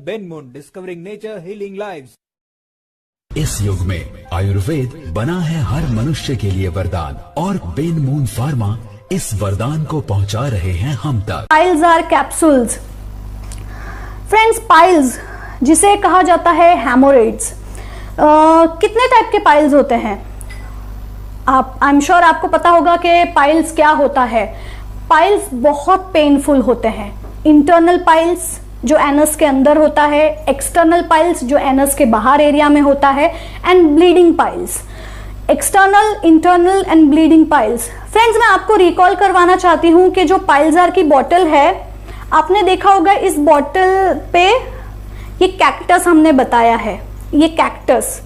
बेनमून discovering nature healing lives. इस युग में आयुर्वेद बना है हर मनुष्य के लिए वरदान और बेनमून फार्मा इस वरदान को पहुंचा रहे हैं हम तक। Piles are capsules. Friends, piles जिसे कहा जाता है हेमोरेड्स, कितने टाइप के पाइल्स होते हैं? आई एम श्योर आपको पता होगा कि पाइल्स क्या होता है। पाइल्स बहुत पेनफुल होते हैं। इंटरनल पाइल्स जो एनस के अंदर होता है, एक्सटर्नल पाइल्स जो एनस के बाहर एरिया में होता है, and bleeding piles. External, internal and bleeding piles. Friends, मैं आपको रिकॉल करवाना चाहती हूं कि जो पाइल्जार की बॉटल है, आपने देखा होगा इस बॉटल पे ये कैक्टस हमने बताया है। ये कैक्टस,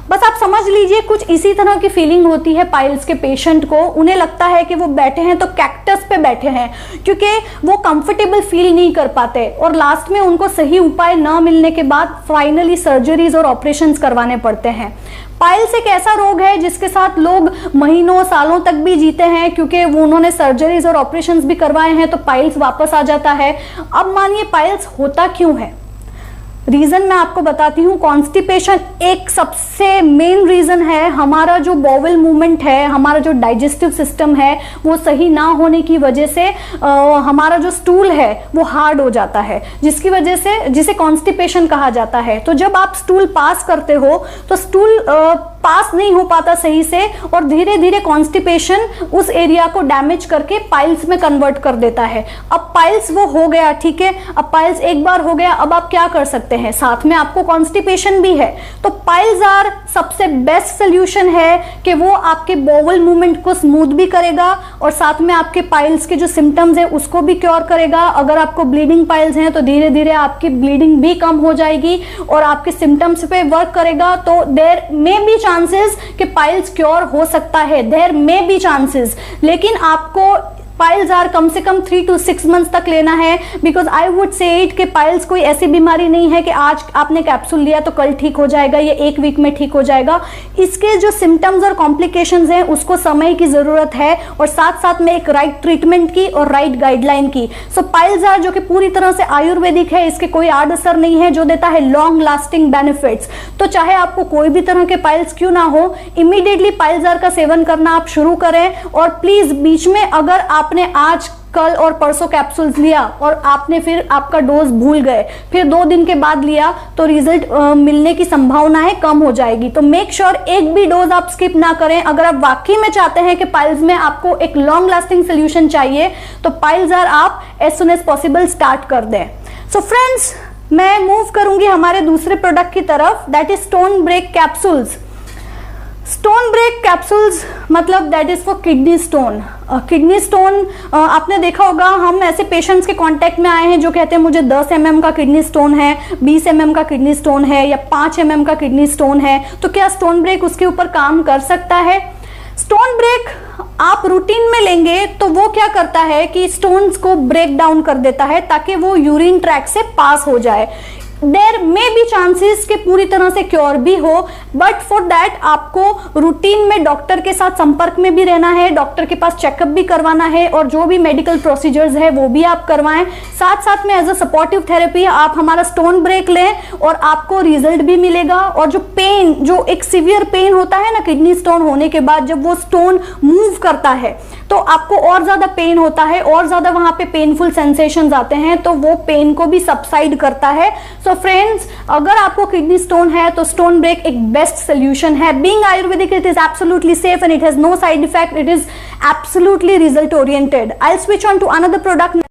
बस आप समझ लीजिए कुछ इसी तरह की फीलिंग होती है पाइल्स के पेशेंट को। उन्हें लगता है कि वो बैठे हैं तो कैक्टस पे बैठे हैं, क्योंकि वो कंफर्टेबल फील नहीं कर पाते और लास्ट में उनको सही उपाय न मिलने के बाद फाइनली सर्जरीज और ऑपरेशंस करवाने पड़ते हैं। पाइल्स एक ऐसा रोग है जिसके साथ लोग महीनों सालों तक भी जीते हैं, क्योंकि वो उन्होंने सर्जरीज और ऑपरेशंस भी करवाए हैं तो पाइल्स वापस आ जाता है। अब मानिए पाइल्स होता क्यों है? रीजन मैं आपको बताती हूँ। कॉन्स्टिपेशन एक सबसे मेन रीजन है। हमारा जो बॉवल मूवमेंट है, हमारा जो डाइजेस्टिव सिस्टम है, वो सही ना होने की वजह से हमारा जो स्टूल है वो हार्ड हो जाता है, जिसकी वजह से जिसे कॉन्स्टिपेशन कहा जाता है। तो जब आप स्टूल पास करते हो तो स्टूल पास नहीं हो पाता सही से और धीरे धीरे कॉन्स्टिपेशन उस एरिया को डैमेज करके पाइल्स में कन्वर्ट कर देता है। अब पाइल्स वो हो गया, ठीक है। अब पाइल्स एक बार हो गया, अब आप क्या कर सकते हैं? साथ में आपको कॉन्स्टिपेशन भी है, तो पाइल्जार सबसे बेस्ट सोल्यूशन है कि वो आपके बोवल मूवमेंट को स्मूथ भी करेगा और साथ में आपके पाइल्स के जो सिम्टम्स है उसको भी क्योर करेगा। अगर आपको ब्लीडिंग पाइल्स हैं तो धीरे धीरे आपकी ब्लीडिंग भी कम हो जाएगी और आपके सिम्टम्स पे वर्क करेगा। तो देयर मे बी चांसेस कि पाइल्स क्योर हो सकता है, देयर मे बी चांसेस, लेकिन आपको पाइल्जार कम से कम 3 to 6 मंथ्स तक लेना है। Because I would say it कि पाइल्स कोई ऐसी बीमारी नहीं है कि आज आपने कैप्सूल लिया तो कल ठीक हो जाएगा, ये 1 वीक में ठीक हो जाएगा। इसके जो सिम्टम्स और कॉम्प्लिकेशंस हैं उसको समय की जरूरत है और साथ साथ में एक राइट ट्रीटमेंट की और राइट गाइडलाइन की। सो पाइल्जार जो कि पूरी तरह से आयुर्वेदिक है, इसके कोई आड़ असर नहीं है, जो देता है लॉन्ग लास्टिंग बेनिफिट्स। तो चाहे आपको कोई भी तरह के पाइल्स क्यों ना हो, इमीडिएटली पाइल्जार का सेवन करना आप शुरू करें। और प्लीज बीच में अगर आपने आज कल और परसों कैप्सूल्स लिया और आपने फिर आपका डोज भूल गए, फिर 2 दिन के बाद लिया, तो रिजल्ट मिलने की संभावनाएं कम हो जाएगी। तो मेक श्योर एक भी डोज आप स्किप ना करें। अगर आप वाकई में चाहते हैं कि पाइल्स में आपको एक लॉन्ग लास्टिंग सोल्यूशन चाहिए तो पाइल्जार आप as soon as possible start कर दें। सो फ्रेंड्स, मैं मूव करूंगी हमारे दूसरे प्रोडक्ट की तरफ, that is stone break capsules. Stone break capsules मतलब that is for kidney stone. Kidney stone आपने देखा होगा, हम ऐसे पेशेंट्स के कांटेक्ट में आए हैं जो कहते हैं मुझे 10 mm का किडनी स्टोन है, 20 mm का किडनी स्टोन है या 5 mm का किडनी स्टोन है। तो क्या स्टोन ब्रेक उसके ऊपर काम कर सकता है? स्टोन ब्रेक आप रूटीन में लेंगे तो वो क्या करता है कि स्टोन्स को ब्रेक डाउन कर देता है ताकि वो यूरिन ट्रैक से पास हो जाए। देयर मे बी चांसेस कि पूरी तरह से क्योर भी हो, बट फॉर दैट आपको रूटीन में डॉक्टर के साथ संपर्क में भी रहना है, डॉक्टर के पास चेकअप भी करवाना है और जो भी मेडिकल प्रोसीजर्स है वो भी आप करवाएं। साथ साथ में एज अ सपोर्टिव थेरेपी आप हमारा स्टोन ब्रेक लें और आपको रिजल्ट भी मिलेगा। और जो पेन, जो एक सीवियर पेन होता है ना किडनी स्टोन होने के बाद, जब वो स्टोन मूव करता है तो आपको और ज्यादा पेन होता है, और ज्यादा वहां पे पेनफुल सेंसेशंस आते हैं, तो वो पेन को भी सबसाइड करता है। सो फ्रेंड्स, अगर आपको किडनी स्टोन है तो स्टोन ब्रेक एक बेस्ट सोल्यूशन है। Being Ayurvedic, it is absolutely safe and it has no side effect, it is absolutely result oriented. I will switch on to another product.